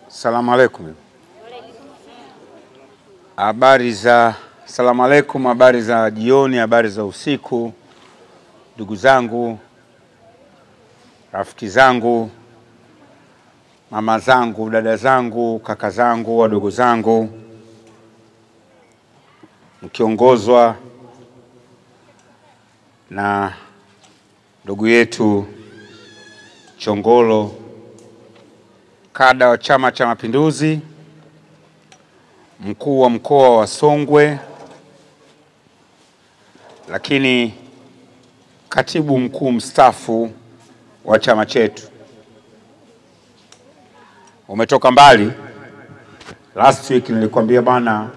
Salamu alaikum. Salamu alaikum, habari za jioni, habari za usiku, ndugu zangu, rafiki zangu, mama zangu, dada zangu, kaka zangu, wadogo zangu, mkiongozwa na ndugu yetu Chongolo, kada wa Chama cha Mapinduzi, mkuu wa mkoa wa Songwe, lakini katibu mkuu mstaafu wa chama chetu. Umetoka mbali. Last week nilikwambia bana,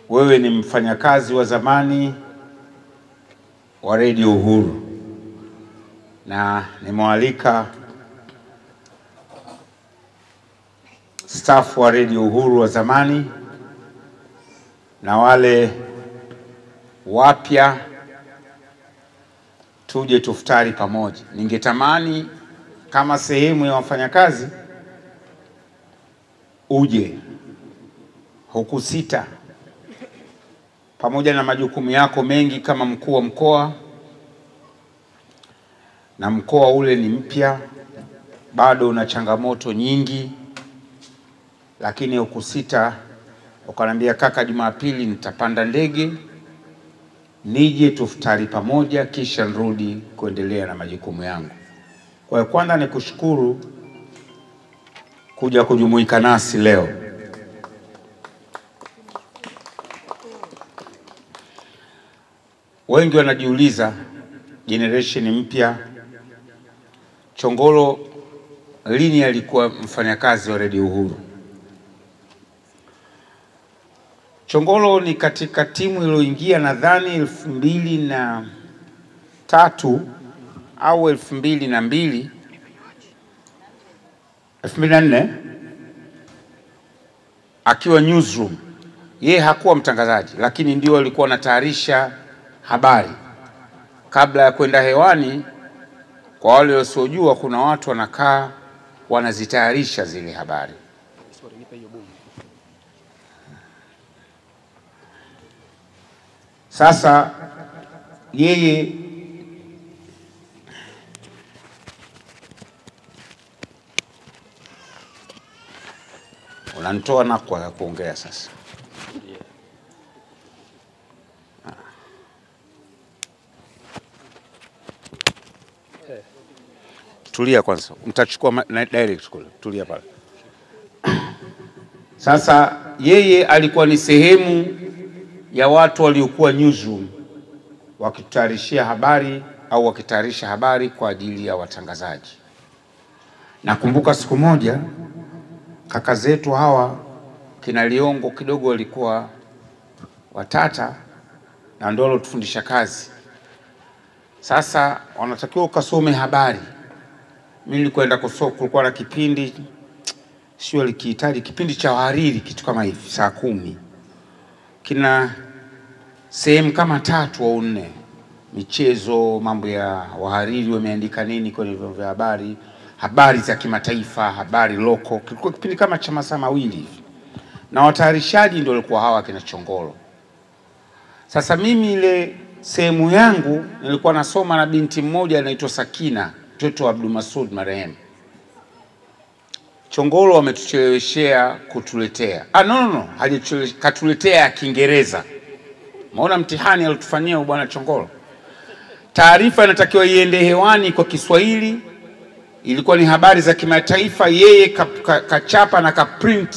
wewe ni mfanyakazi wa zamani wa Radio Uhuru, na nimewalika staff wa Radio Uhuru wa zamani na wale wapya tuje tuftari pamoja. Ningetamani kama sehemu ya wafanyakazi uje, hukusita, pamoja na majukumu yako mengi kama mkuu wa mkoa, na mkoa ule ni mpya, bado una changamoto nyingi, lakini hukusita ukaniambia, kaka, Jumapili nitapanda ndege nije tuftari pamoja kisha nirudi kuendelea na majukumu yangu. Kwa hiyo kwanza nikushukuru kuja kujumuika nasi leo. Wengi wanajiuliza, generation mpya, Chongolo lini alikuwa mfanyakazi wa Radio Uhuru? Chongolo ni katika timu iliyoingia nadhani 2003 au 2002, 2004, akiwa newsroom. Yeye hakuwa mtangazaji, lakini ndio alikuwa anatayarisha habari kabla ya kwenda hewani. Kwa wale wasiojua, kuna watu wanakaa wanazitayarisha zile habari. Sasa yeye unanitoa na kwa kuongea sasa. Tulia kwanza, mtachukua direct kule. Tulia pale. Sasa yeye alikuwa ni sehemu ya watu waliokuwa newsroom wakitayarishia habari au wakitayarisha habari kwa ajili ya watangazaji. Nakumbuka siku moja kaka zetu hawa kina Liongo kidogo walikuwa watata, na ndio walotufundisha kazi. Sasa wanatakiwa ukasome habari. Mimi nilikwenda kusoma, kulikuwa na kipindi sio likihitaji kipindi cha wahariri, kitu kama hivi, saa 10. Kina sehemu kama 3 au 4, michezo, mambo ya wahariri wameandika nini kwenye vyombo vya habari, habari za kimataifa, habari loko. Kilikuwa kipindi kama cha masaa 2 hivi, na watayarishaji ndio walikuwa hawa kina Chongolo. Sasa mimi ile sehemu yangu nilikuwa nasoma na binti mmoja anaitwa Sakina, mtoto wa Abdul Masud marehemu. Chongolo ametucheleweshea kutuletea. No, katuletea ya Kiingereza. Maona mtihani alitufanyia bwana Chongolo. Taarifa inatakiwa iende hewani kwa Kiswahili, ilikuwa ni habari za kimataifa, yeye kachapa na kaprint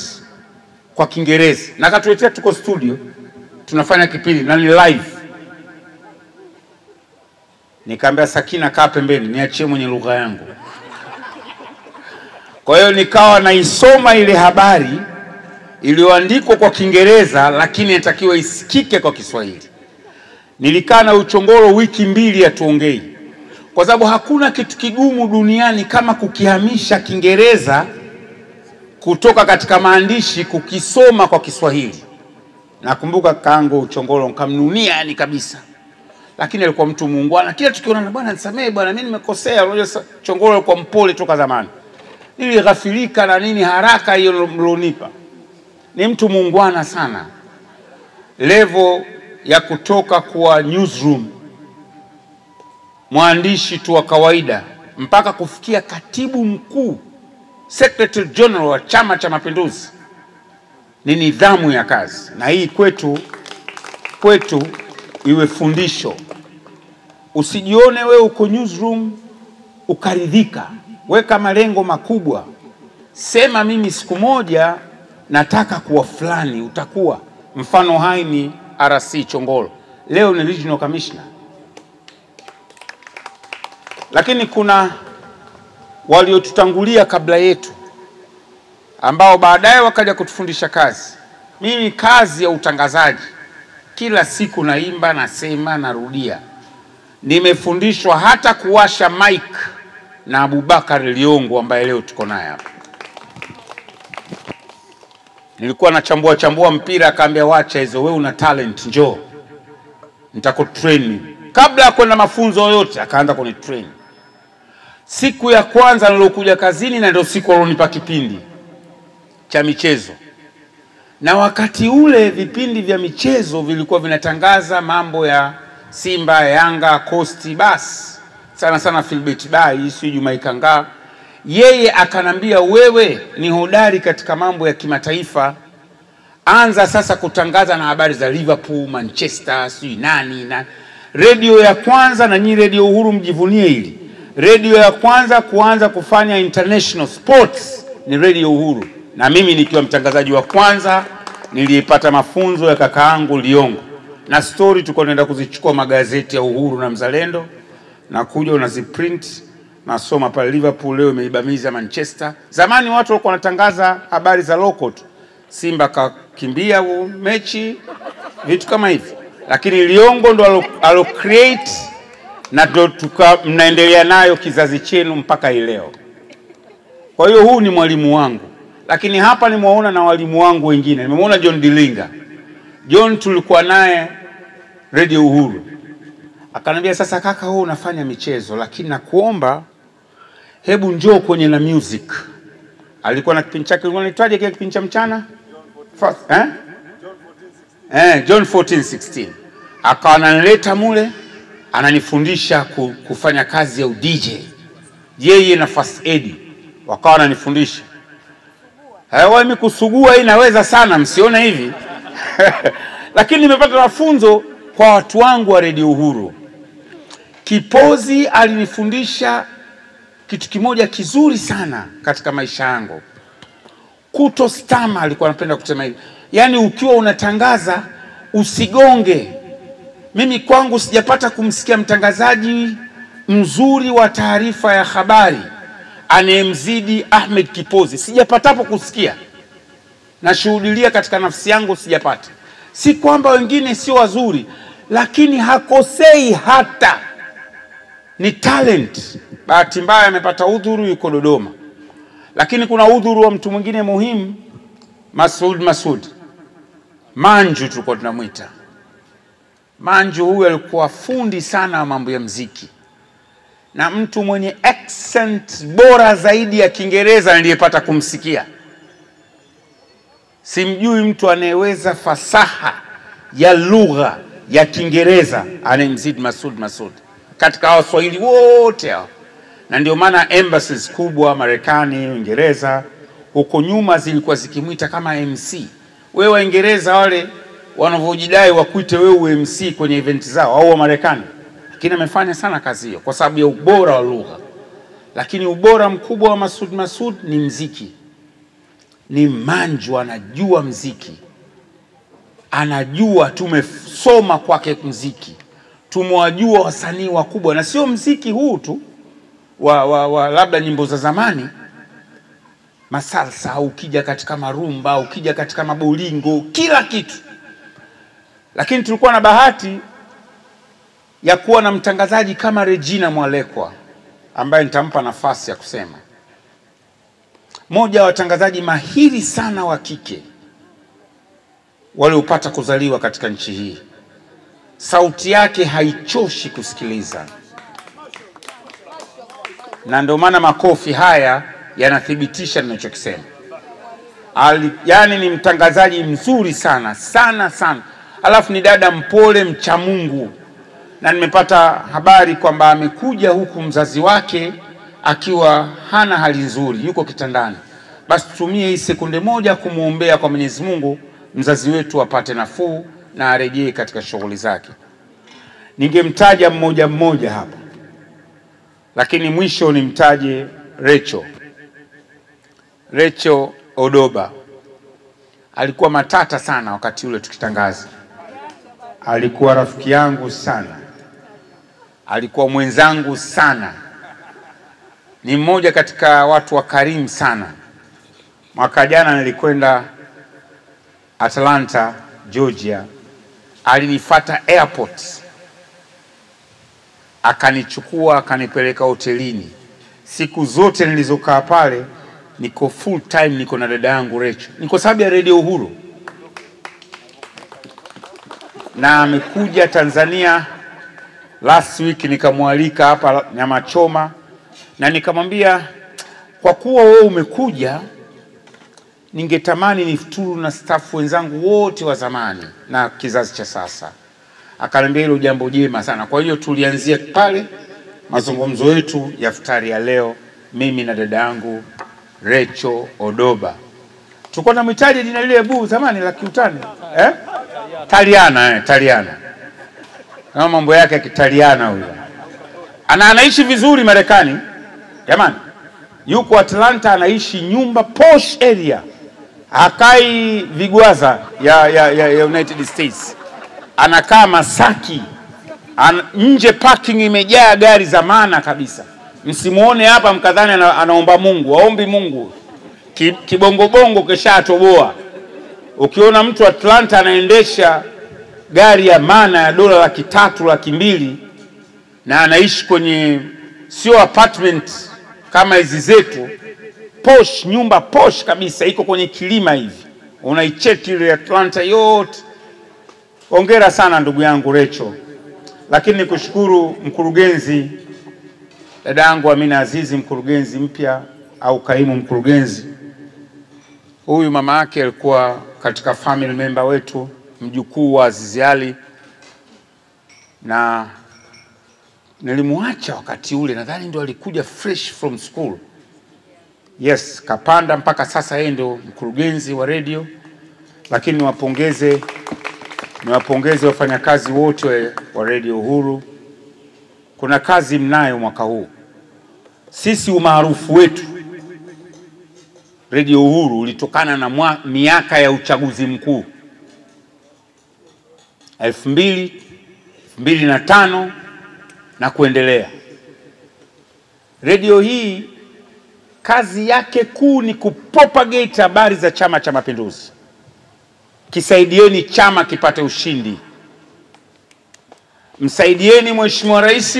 kwa Kiingereza. Na katuletea, tuko studio tunafanya kipindi na ni live. Nikamwambia Sakina, kaa pembeni, niachie mwenye lugha yangu. Kwa hiyo nikawa naisoma ile habari iliyoandikwa kwa Kiingereza, lakini inatakiwa isikike kwa Kiswahili. Nilikaa na Chongolo wiki 2 atuongei, kwa sababu hakuna kitu kigumu duniani kama kukihamisha Kiingereza kutoka katika maandishi kukisoma kwa Kiswahili. Nakumbuka kaangu Chongolo nikamnunia yani kabisa. Lakini alikuwa mtu muungwana. Kila tukiona, bwana nisamee bwana, mimi nimekosea. Unajua Chongolo alikuwa mpole toka zamani. Nilighafilika na nini haraka hiyo mlonipa. Ni mtu muungwana sana. Level ya kutoka kwa newsroom, mwandishi tu wa kawaida, mpaka kufikia katibu mkuu, Secretary General wa Chama cha Mapinduzi, ni nidhamu ya kazi. Na hii kwetu iwe fundisho. Usijione we uko newsroom ukaridhika. Weka malengo makubwa. Sema mimi siku moja nataka kuwa fulani, utakuwa. Mfano hai ni RC Chongolo. Leo ni Regional Commissioner. Lakini kuna waliotutangulia kabla yetu ambao baadaye wakaja kutufundisha kazi. Mimi kazi ya utangazaji kila siku naimba, nasema, narudia. Nimefundishwa hata kuwasha mic na Abubakar Liongo ambaye leo tuko naye hapa. Nilikuwa nachambua mpira, akaambia wacha hizo, wewe una talent, njoo nitakutrain. Kabla ya kwenda mafunzo yote akaanza kunitrain. Siku ya kwanza nilokuja kazini na ndio siku alonipa kipindi cha michezo. Na wakati ule vipindi vya michezo vilikuwa vinatangaza mambo ya Simba, Yanga, Coast, bas sana sana Philbert Bayi, si Juma Ikanga. Yeye akanambia, wewe ni hodari katika mambo ya kimataifa, anza sasa kutangaza na habari za Liverpool, Manchester, si nani na radio ya kwanza. Na nyinyi Radio Uhuru mjivunie hili. Radio ya kwanza kuanza kufanya international sports ni Radio Uhuru. Na mimi nikiwa mtangazaji wa kwanza nilipata mafunzo ya kakaangu Liongo. Na story tulikuwa tunaenda kuzichukua magazeti ya Uhuru na Mzalendo, na kuja unaziprint, nasoma pale Liverpool leo imeibamiza Manchester. Zamani watu walikuwa wanatangaza habari za local tu. Simba kakimbia mechi, vitu kama hivi. Lakini Liongo ndo alo create, na ndo mnaendelea nayo kizazi chenu mpaka leo. Kwa hiyo huu ni mwalimu wangu. Lakini hapa nimeona na walimu wangu wengine. Nimeona John Dilinga. John tulikuwa naye Radio Uhuru. Akanambia, sasa kaka, wewe unafanya michezo, lakini nakuomba hebu njoo kwenye na music. Alikuwa na kipindi chake, unaitwaje kile kipindi cha mchana? John 14-16. Akawa ananileta mule, ananifundisha kufanya kazi ya DJ. Yeye na First Edi wakawa wananifundisha. Mimi kusugua hii naweza sana, msione hivi. Lakini nimepata mafunzo kwa watu wangu wa Radio Uhuru. Kipozi alinifundisha kitu kimoja kizuri sana katika maisha yangu. Kutostama, alikuwa anapenda kusema hivi. Yaani ukiwa unatangaza usigonge. Mimi kwangu sijapata kumsikia mtangazaji mzuri wa taarifa ya habari anayemzidi Ahmed Kipozi. Sijapatapo kusikia. Nashuhudia katika nafsi yangu sijapata. Si kwamba wengine sio wazuri, lakini hakosei hata. Ni talent. Bahati mbaya amepata udhuru, yuko Dodoma. Lakini kuna udhuru wa mtu mwingine muhimu, Masud. Manju tulikuwa tunamuita. Manju huyu alikuwa fundi sana wa mambo ya muziki. Na mtu mwenye accent bora zaidi ya Kiingereza niliyepata kumsikia. Simjui mtu anayeweza fasaha ya lugha ya Kiingereza anayemzidi Masud katika Waswahili wote hao. Na ndio maana embassies kubwa Marekani, Uingereza huko nyuma zilikuwa zikimuita kama MC. Wewe Waingereza wale wanavyojidai wakuite wewe MC kwenye event zao, au wa Marekani. Lakini amefanya sana kazi hiyo kwa sababu ya ubora wa lugha. Lakini ubora mkubwa wa Masud ni mziki. Ni Manju, anajua mziki. Anajua, tumesoma kwake mziki. Tumewajua wasanii wakubwa, na sio mziki huu tu wa labda nyimbo za zamani, masalsa, ukija katika marumba, ukija katika mabolingo, kila kitu. Lakini tulikuwa na bahati ya kuwa na mtangazaji kama Regina Mwalekwa, ambaye nitampa nafasi ya kusema. Moja wa watangazaji mahiri sana wa kike waliopata kuzaliwa katika nchi hii. Sauti yake haichoshi kusikiliza. Na ndio maana makofi haya yanathibitisha ninachokisema. Yani ni mtangazaji mzuri sana sana sana, alafu ni dada mpole, mcha Mungu, na nimepata habari kwamba amekuja huku mzazi wake akiwa hana hali nzuri, yuko kitandani. Basi tutumie hii sekunde moja kumuombea kwa Mwenyezi Mungu mzazi wetu apate nafuu na arejee katika shughuli zake. Ningemtaja mmoja mmoja hapa, lakini mwisho nimtaje Rachel Odoba. Alikuwa matata sana wakati ule tukitangaza. Alikuwa rafiki yangu sana, alikuwa mwenzangu sana, ni mmoja katika watu wa karimu sana. Mwaka jana nilikwenda Atlanta, Georgia. Alinifuata airport, akanichukua akanipeleka hotelini. Siku zote nilizokaa pale niko full time, niko na dada yangu Rachel. Niko sababu ya Radio Uhuru. Na amekuja Tanzania last week, nikamwalika hapa nyama choma, na nikamwambia kwa kuwa wewe umekuja, ningetamani nifuturu na staff wenzangu wote wa zamani na kizazi cha sasa. Akaniambia hilo jambo jema sana. Kwa hiyo tulianzia pale mazungumzo yetu ya futari ya leo, mimi na dada yangu Rachel Odoba. Tulikuwa na mitaji jina lile buu zamani la kiutani. Taliana. Kama mambo yake ya Kitaliana huyo. Anaishi vizuri Marekani. Jamani, yuko Atlanta, anaishi nyumba posh area. Hakai vigwaza ya United States. Anakaa Masaki. Nje parking imejaa gari za maana kabisa. Msimuone hapa mkadhani anaomba Mungu, aombi Mungu. Kibongo kesha atoboa. Ukiona mtu Atlanta anaendesha gari ya maana ya dola 300, 200 na anaishi kwenye sio apartment kama hizi zetu, posh, nyumba posh kabisa, iko kwenye kilima hivi. Unaicheki ile Atlanta yote. Hongera sana ndugu yangu Rachel. Lakini nikushukuru mkurugenzi dada yangu Amina Azizi, mkurugenzi mpya au kaimu mkurugenzi. Huyu mama yake alikuwa katika family member wetu, mjukuu wa Azizi Ali, na nilimuacha wakati ule, nadhani ndio alikuja fresh from school. Yes, kapanda mpaka sasa yeye ndio mkurugenzi wa radio. Lakini niwapongeze wafanyakazi wote wa Radio Uhuru. Kuna kazi mnayo mwaka huu. Sisi umaarufu wetu Radio Uhuru ulitokana na miaka ya uchaguzi mkuu 2000, 2005 na kuendelea. Radio hii kazi yake kuu ni kupropagate habari za Chama cha Mapinduzi. Kisaidieni chama kipate ushindi. Msaidieni Mheshimiwa Rais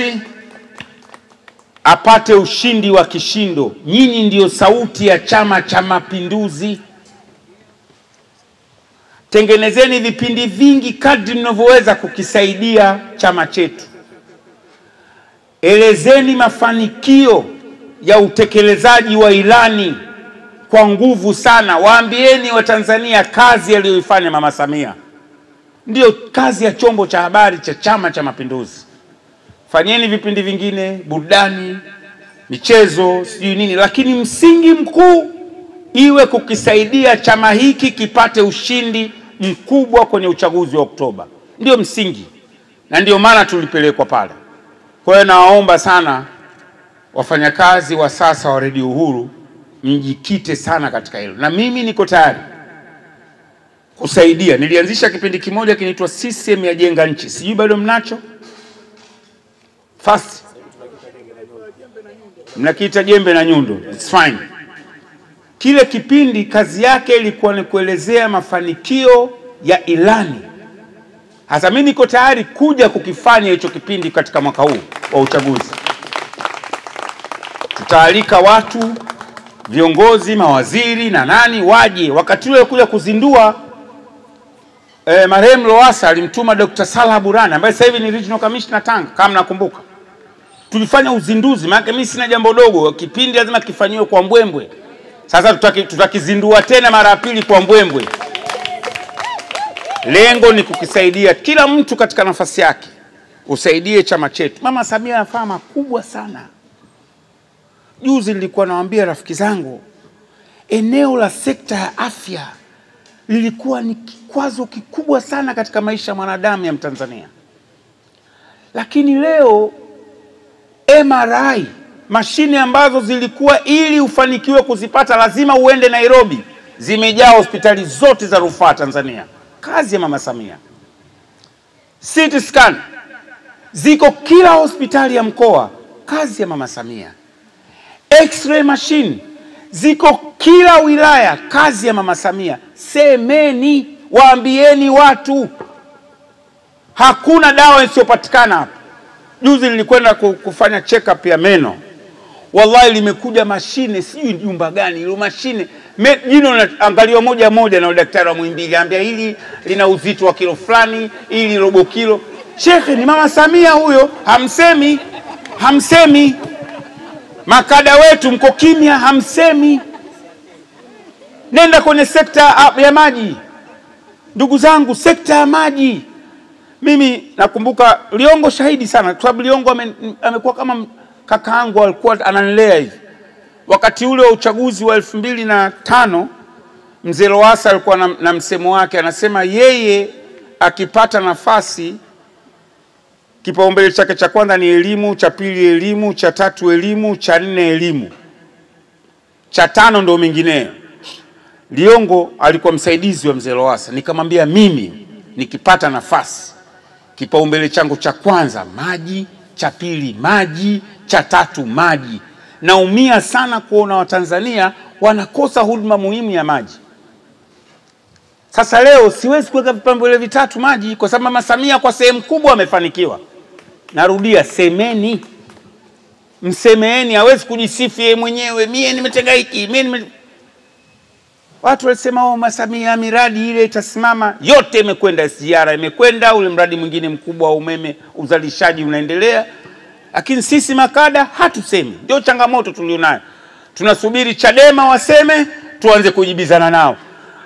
apate ushindi wa kishindo. Nyinyi ndio sauti ya Chama cha Mapinduzi. Tengenezeni vipindi vingi kadri mnavyoweza kukisaidia chama chetu. Elezeni mafanikio ya utekelezaji wa ilani kwa nguvu sana. Waambieni Watanzania kazi aliyoifanya Mama Samia. Ndio kazi ya chombo cha habari cha Chama cha Mapinduzi. Fanyeni vipindi vingine, burudani, michezo, sijui nini, lakini msingi mkuu iwe kukisaidia chama hiki kipate ushindi mkubwa kwenye uchaguzi wa Oktoba. Ndio msingi. Na ndio maana tulipelekwa pale. Kwa hiyo nawaomba sana wafanyakazi wa sasa wa Radio Uhuru mjikite sana katika hilo. Na mimi niko tayari kusaidia. Nilianzisha kipindi kimoja kinaitwa CCM ya Jenga Nchi. Sijui bado mnacho? Fast. Mnakiita Jembe na Nyundo. It's fine. Kile kipindi kazi yake ilikuwa ni kuelezea mafanikio ya ilani. Hasa mimi niko tayari kuja kukifanya hicho kipindi katika mwaka huu wa uchaguzi. Tutaalika watu, viongozi, mawaziri na nani waje. Wakati ule kuja kuzindua marehemu Lowassa alimtuma Dr. Salah Burani ambaye sasa hivi ni Regional Commissioner Tanga, kama mnakumbuka. tulifanya uzinduzi, maana mimi sina jambo dogo, kipindi lazima kifanywe kwa mbwembwe. Sasa tutakizindua tena mara ya pili kwa mbwembwe. Lengo ni kukisaidia kila mtu katika nafasi yake, usaidie chama chetu. Mama Samia anafanya makubwa sana. Juzi nilikuwa nawaambia rafiki zangu, eneo la sekta ya afya lilikuwa ni kikwazo kikubwa sana katika maisha ya mwanadamu ya Mtanzania. Lakini leo MRI, mashine ambazo zilikuwa ili ufanikiwe kuzipata lazima uende Nairobi, zimejaa hospitali zote za rufaa Tanzania. Kazi ya Mama Samia. CT scan ziko kila hospitali ya mkoa, kazi ya Mama Samia. X-ray machine ziko kila wilaya, kazi ya Mama Samia. Semeni, waambieni watu, hakuna dawa isiyopatikana hapa. Juzi nilikwenda kufanya check up ya meno. Wallahi limekuja mashine, sijui nyumba gani ile mashine. Jino angaliwa moja moja na daktari wa Muhimbili, ambia hili lina uzito wa kilo fulani, hili robo kilo. Shekhe, ni Mama Samia huyo, hamsemi. Makada wetu mko kimya, hamsemi. Nenda kwenye sekta ya maji. Ndugu zangu, sekta ya maji. Mimi nakumbuka Liongo shahidi sana, kwa sababu Liongo amekuwa kama kakaangu, alikuwa ananilea hivi. Wakati ule wa uchaguzi wa 2005, Mzee Lowassa alikuwa na msemo wake, anasema yeye akipata nafasi kipaumbele chake cha kwanza ni elimu, cha pili elimu, cha tatu elimu, cha nne elimu, cha tano ndio mengineyo. Liongo alikuwa msaidizi wa Mzee Lowassa. Nikamwambia mimi nikipata nafasi kipaumbele changu cha kwanza maji, cha pili maji, cha tatu maji. Naumia sana kuona Watanzania wanakosa huduma muhimu ya maji. Sasa leo siwezi kuweka vipaumbele vitatu maji, kwa sababu Mama Samia kwa sehemu kubwa amefanikiwa. Narudia, semeni, msemeeni, hawezi kujisifu yeye mwenyewe, mimi nimetenga hiki, Watu walisema Mama Samia miradi ile itasimama, yote imekwenda. SGR imekwenda, ule mradi mwingine mkubwa wa umeme uzalishaji unaendelea. Lakini sisi makada hatusemi. Ndio changamoto tulionayo. Tunasubiri Chadema waseme tuanze kujibizana nao.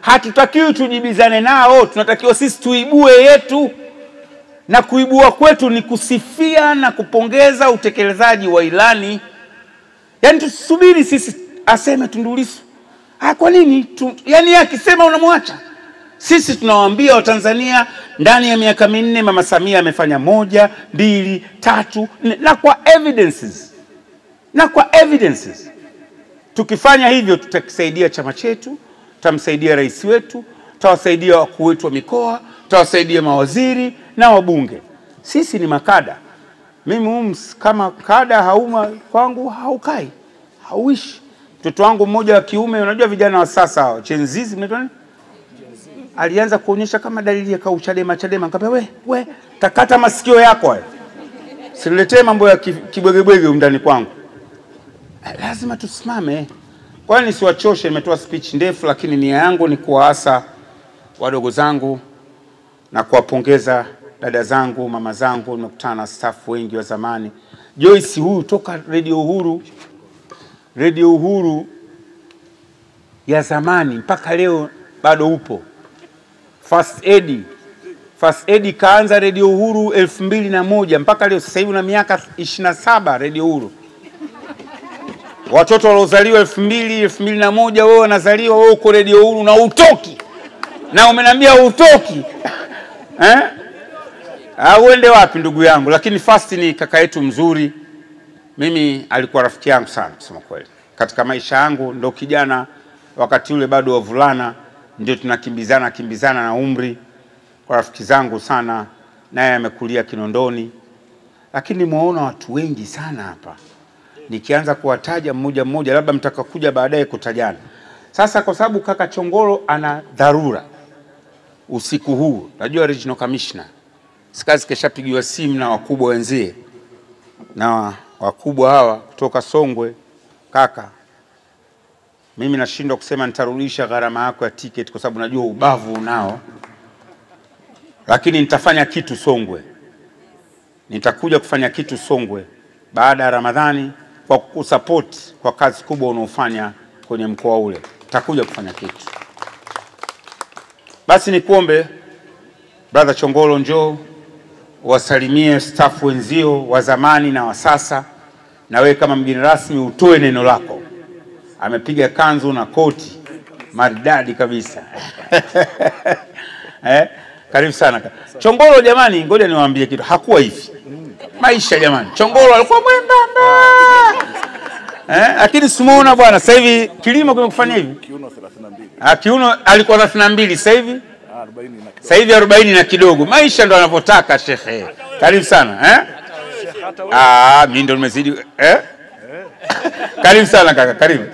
Hatutakiwi tujibizane nao, tunatakiwa sisi tuibue yetu. Na kuibua kwetu ni kusifia na kupongeza utekelezaji wa ilani. Yaani tusubiri sisi aseme Tundu Lissu. Kwa nini? Yaani akisema unamwacha. Sisi tunawaambia Watanzania ndani ya miaka 4 Mama Samia amefanya 1, 2, 3, 4, na kwa evidences. Tukifanya hivyo tutakisaidia chama chetu, tutamsaidia rais wetu, tutawasaidia wakuu wetu wa mikoa, tutawasaidia mawaziri na wabunge. Sisi ni makada. Mimi kama kada hauma kwangu haukai, hauishi. Mtoto wangu mmoja wa kiume, unajua vijana wa sasa Gen Z mnaitwa nini? Alianza kuonyesha kama dalili ya Chadema. Nikamwambia we takata masikio yako hayo. Siniletee mambo ya kibwegebwege ndani kwangu. Lazima tusimame. Kwa hiyo nisiwachoshe, nimetoa speech ndefu, lakini nia yangu ni kuwaasa wadogo zangu na kuwapongeza dada zangu, mama zangu. Nimekutana na staff wengi wa zamani. Joyce huyu toka Radio Uhuru ya zamani mpaka leo bado upo. First Edi kaanza Radio Uhuru 2001 mpaka leo, sasa hivi na miaka 27 Radio Uhuru. Watoto waliozaliwa 2000, 2001 wewe unazaliwa, wewe uko Radio Uhuru na utoki. Na umeniambia utoki. Uende wapi ndugu yangu? Lakini First ni kaka yetu mzuri. Mimi alikuwa rafiki yangu sana kusema kweli. Katika maisha yangu ndo kijana wakati ule bado wavulana, ndio tunakimbizana na umri. Kwa rafiki zangu sana, naye amekulia Kinondoni. Lakini muona watu wengi sana hapa. Nikianza kuwataja mmoja mmoja labda mtakakuja baadaye kutajana. Sasa kwa sababu kaka Chongolo ana dharura usiku huu, najua regional commissioner sikazi keshapigiwa simu na wakubwa wenzie, na wakubwa hawa kutoka Songwe, kaka mimi nashindwa kusema nitarudisha gharama yako ya ticket kwa sababu najua ubavu unao, lakini nitafanya kitu Songwe, nitakuja kufanya kitu Songwe baada ya Ramadhani kwa kusupport kwa kazi kubwa unaofanya kwenye mkoa ule. Takuja kufanya kitu. Basi nikuombe brother Chongolo, njoo wasalimie staff wenzio wa zamani na wa sasa, na wewe kama mgeni rasmi utoe neno lako. Amepiga kanzu na koti maridadi kabisa. Karibu sana. Chongolo jamani, ngoja niwaambie kitu. Hakuwa hivi maisha jamani. Chongolo alikuwa mwembamba. Lakini simuona bwana, sasa hivi kilimo kimekufanya hivi. Kiuno 32. Kiuno alikuwa 32, sasa hivi 40 na kidogo. Sasa hivi 40 na kidogo. Maisha ndo anavyotaka shekhe. Karibu sana, mimi ndo nimezidi, Karibu sana kaka, karibu.